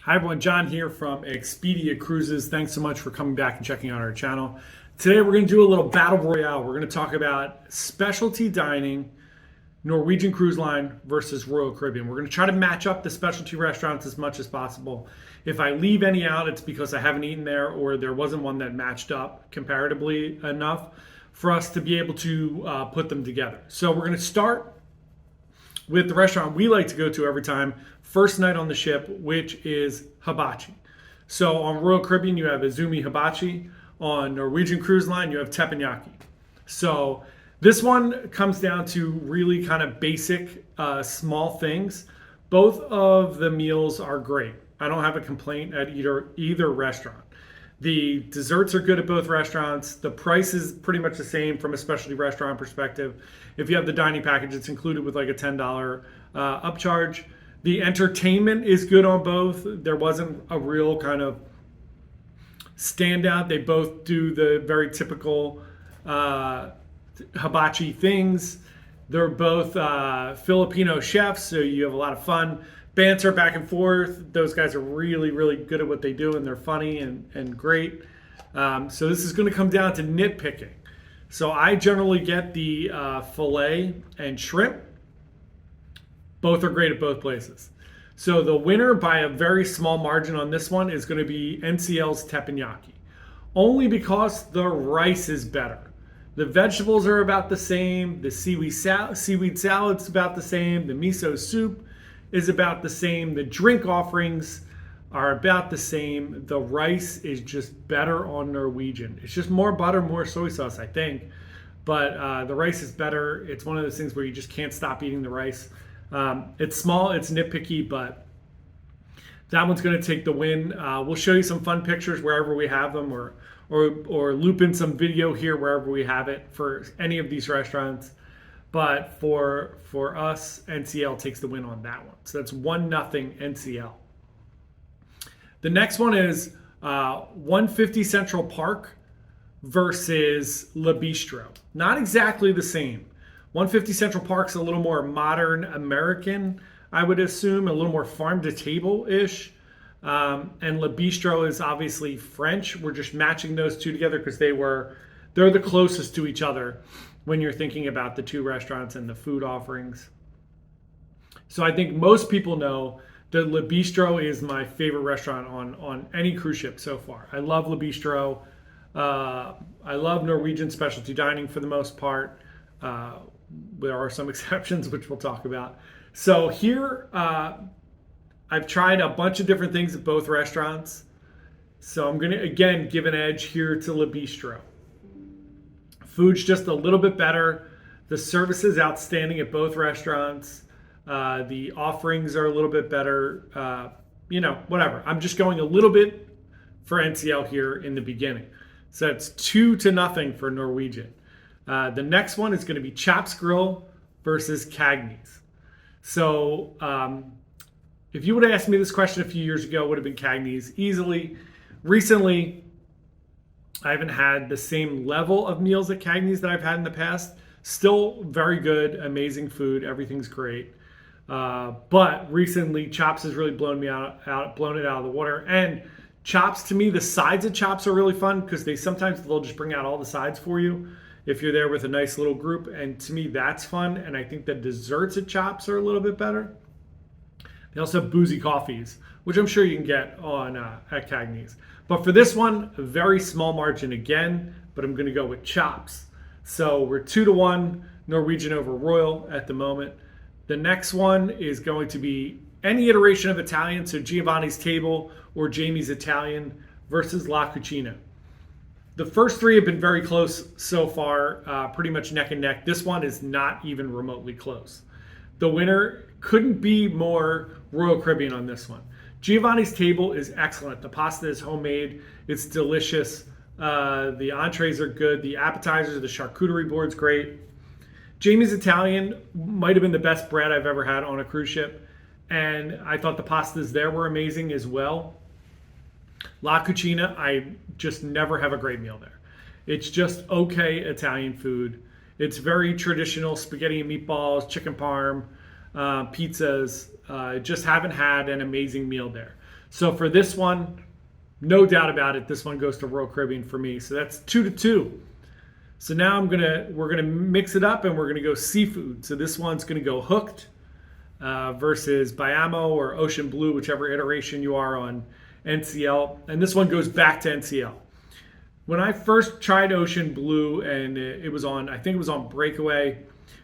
Hi everyone, John here from Expedia Cruises. Thanks so much for coming back and checking out our channel. Today we're going to do a little Battle Royale. We're going to talk about specialty dining, Norwegian Cruise Line versus Royal Caribbean. We're going to try to match up the specialty restaurants as much as possible. If I leave any out, it's because I haven't eaten there or there wasn't one that matched up comparatively enough for us to be able to put them together. So we're going to start with the restaurant we like to go to every time, first night on the ship, which is Hibachi. So on Royal Caribbean, you have Izumi Hibachi. On Norwegian Cruise Line, you have teppanyaki. So this one comes down to really kind of basic, small things. Both of the meals are great. I don't have a complaint at either restaurant. The desserts are good at both restaurants. The price is pretty much the same from a specialty restaurant perspective. If you have the dining package, it's included with like a $10 upcharge. The entertainment is good on both. There wasn't a real kind of standout. They both do the very typical hibachi things. They're both Filipino chefs, so you have a lot of fun. Banter back and forth. Those guys are really, really good at what they do, and they're funny and great. So this is going to come down to nitpicking. So I generally get the filet and shrimp. Both are great at both places. So the winner by a very small margin on this one is going to be NCL's teppanyaki. Only because the rice is better. The vegetables are about the same. The seaweed salad's about the same. The miso soup is about the same. The drink offerings are about the same. The rice is just better on Norwegian. It's just more butter, more soy sauce, I think. But the rice is better. It's one of those things where you just can't stop eating the rice. It's small, it's nitpicky, but that one's going to take the win. We'll show you some fun pictures wherever we have them, or loop in some video here wherever we have it for any of these restaurants. But for us, NCL takes the win on that one. So that's 1-0 NCL. The next one is 150 Central Park versus Le Bistro. Not exactly the same. 150 Central Park's a little more modern American, I would assume, a little more farm to table-ish. And Le Bistro is obviously French. We're just matching those two together because they're the closest to each other when you're thinking about the two restaurants and the food offerings. So I think most people know that Le Bistro is my favorite restaurant on any cruise ship so far. I love Le Bistro. I love Norwegian specialty dining for the most part. There are some exceptions, which we'll talk about. So here, I've tried a bunch of different things at both restaurants. So I'm going to, again, give an edge here to Le Bistro. Food's just a little bit better. The service is outstanding at both restaurants. The offerings are a little bit better. Whatever. I'm just going a little bit for NCL here in the beginning. So it's 2-0 for Norwegian. The next one is going to be Chops Grill versus Cagney's. So if you would have asked me this question a few years ago, it would have been Cagney's easily. Recently, I haven't had the same level of meals at Cagney's that I've had in the past. Still very good, amazing food. Everything's great. But recently, Chops has really blown it out of the water. And Chops, to me, the sides of Chops are really fun because they'll just bring out all the sides for you if you're there with a nice little group. And to me, that's fun. And I think the desserts at Chops are a little bit better. They also have boozy coffees, which I'm sure you can get on at Cagney's. But for this one, a very small margin again, but I'm going to go with Chops. So we're 2-1 Norwegian over Royal at the moment. The next one is going to be any iteration of Italian, so Giovanni's Table or Jamie's Italian versus La Cucina. The first three have been very close so far, pretty much neck and neck. This one is not even remotely close. The winner couldn't be more Royal Caribbean on this one. Giovanni's Table is excellent. The pasta is homemade. It's delicious. The entrees are good. The appetizers, the charcuterie board's great. Jamie's Italian might have been the best bread I've ever had on a cruise ship. And I thought the pastas there were amazing as well. La Cucina, I just never have a great meal there. It's just okay Italian food. It's very traditional spaghetti and meatballs, chicken parm, pizzas. Just haven't had an amazing meal there. So for this one, no doubt about it, this one goes to Royal Caribbean for me. So that's 2-2. So now we're gonna mix it up and we're gonna go seafood. So this one's gonna go Hooked versus Bayamo or Ocean Blue, whichever iteration you are on NCL. And this one goes back to NCL. When I first tried Ocean Blue, and it was on, I think it was on Breakaway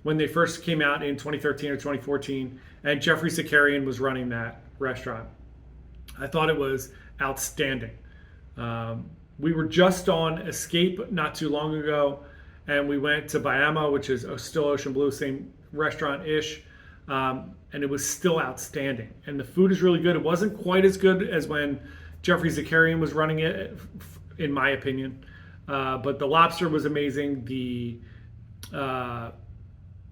when they first came out in 2013 or 2014, and Jeffrey Zakarian was running that restaurant. I thought it was outstanding. We were just on Escape not too long ago, and we went to Bayamo, which is still Ocean Blue, same restaurant-ish, and it was still outstanding. And the food is really good. It wasn't quite as good as when Jeffrey Zakarian was running it, in my opinion, but the lobster was amazing. The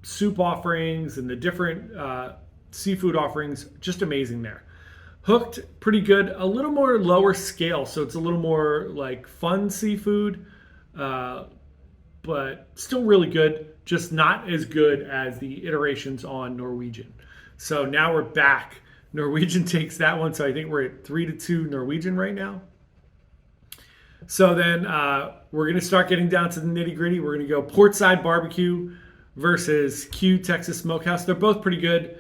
soup offerings and the different seafood offerings, just amazing there. Hooked, pretty good, a little more lower scale, so it's a little more like fun seafood, but still really good, just not as good as the iterations on Norwegian. So now we're back. Norwegian takes that one, so I think we're at 3-2 Norwegian right now. So then we're going to start getting down to the nitty gritty. We're going to go Portside Barbecue versus Q Texas Smokehouse. They're both pretty good.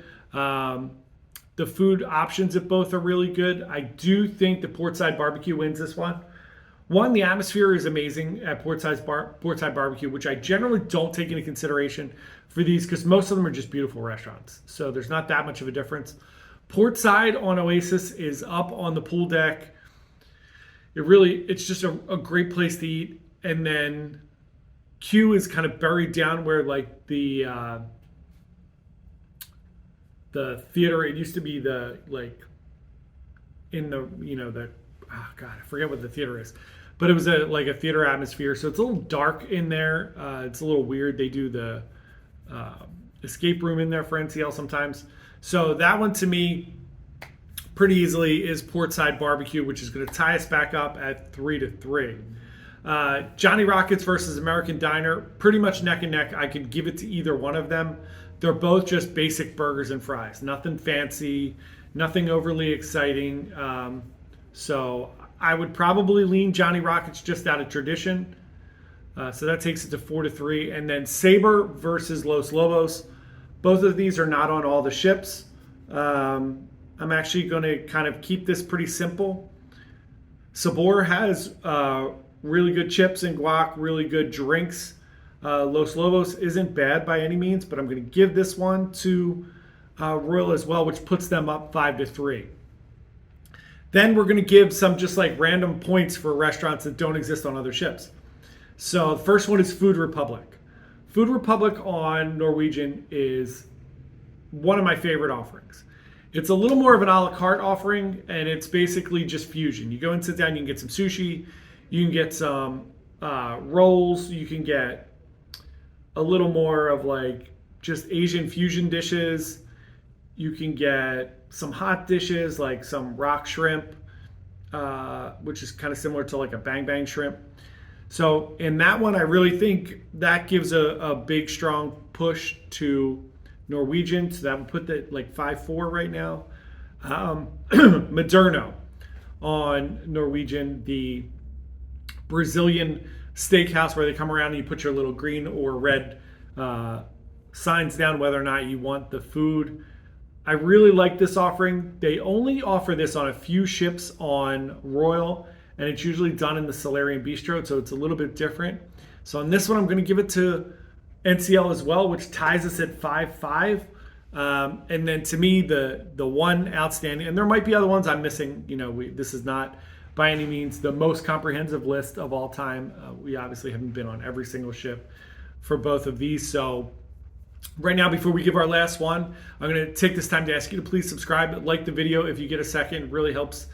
The food options at both are really good. I do think the Portside Barbecue wins this one. One, the atmosphere is amazing at Portside Barbecue, which I generally don't take into consideration for these because most of them are just beautiful restaurants. So there's not that much of a difference. Portside on Oasis is up on the pool deck. It's just a great place to eat. And then Q is kind of buried down where like the theater, it used to be the, like, in the, oh God, I forget what the theater is. But it was like a theater atmosphere. So it's a little dark in there. It's a little weird. They do the escape room in there for NCL sometimes. So that one to me, pretty easily is Portside Barbecue, which is going to tie us back up at 3-3. Johnny Rockets versus American Diner, pretty much neck and neck. I could give it to either one of them. They're both just basic burgers and fries. Nothing fancy, nothing overly exciting. So I would probably lean Johnny Rockets just out of tradition. So that takes it to 4-3. And then Sabre versus Los Lobos. Both of these are not on all the ships. I'm actually going to kind of keep this pretty simple. Sabor has really good chips and guac, really good drinks. Los Lobos isn't bad by any means, but I'm going to give this one to Royal as well, which puts them up 5-3. Then we're going to give some just like random points for restaurants that don't exist on other ships. So the first one is Food Republic. Food Republic on Norwegian is one of my favorite offerings. It's a little more of an a la carte offering, and it's basically just fusion. You go and sit down, you can get some sushi, you can get some rolls, you can get a little more of like just Asian fusion dishes. You can get some hot dishes like some rock shrimp, which is kind of similar to like a bang bang shrimp. So in that one, I really think that gives a big, strong push to Norwegian. So that would put that like 5-4 right now. Moderno on Norwegian, the Brazilian steakhouse where they come around and you put your little green or red signs down whether or not you want the food. I really like this offering. They only offer this on a few ships on Royal, and it's usually done in the Solarium Bistro, so it's a little bit different. So on this one, I'm going to give it to NCL as well, which ties us at 5-5. And then to me, the one outstanding, and there might be other ones I'm missing. This is not by any means the most comprehensive list of all time. We obviously haven't been on every single ship for both of these. So right now, before we give our last one, I'm going to take this time to ask you to please subscribe, like the video if you get a second. It really helps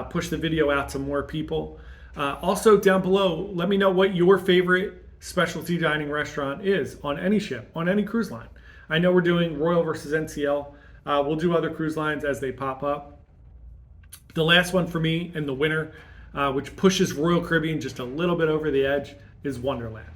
push the video out to more people. Also, down below, let me know what your favorite specialty dining restaurant is on any ship, on any cruise line. I know we're doing Royal versus NCL. We'll do other cruise lines as they pop up. The last one for me and the winner, which pushes Royal Caribbean just a little bit over the edge, is Wonderland.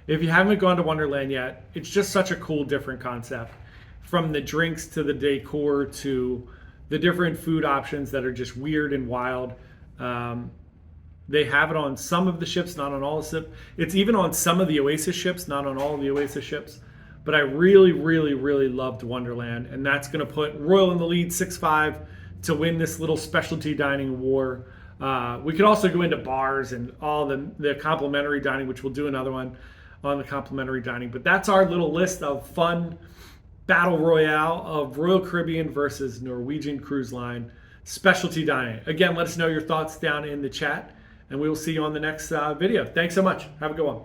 If you haven't gone to Wonderland yet, it's just such a cool, different concept. From the drinks to the decor to the different food options that are just weird and wild. They have it on some of the ships, not on all the ships. It's even on some of the Oasis ships, not on all of the Oasis ships. But I really, really, really loved Wonderland, and that's going to put Royal in the lead 6-5 to win this little specialty dining war. We could also go into bars and all the complimentary dining, which we'll do another one on the complimentary dining. But that's our little list of fun Battle Royale of Royal Caribbean versus Norwegian Cruise Line specialty dining. Again, let us know your thoughts down in the chat, and we will see you on the next video. Thanks so much. Have a good one.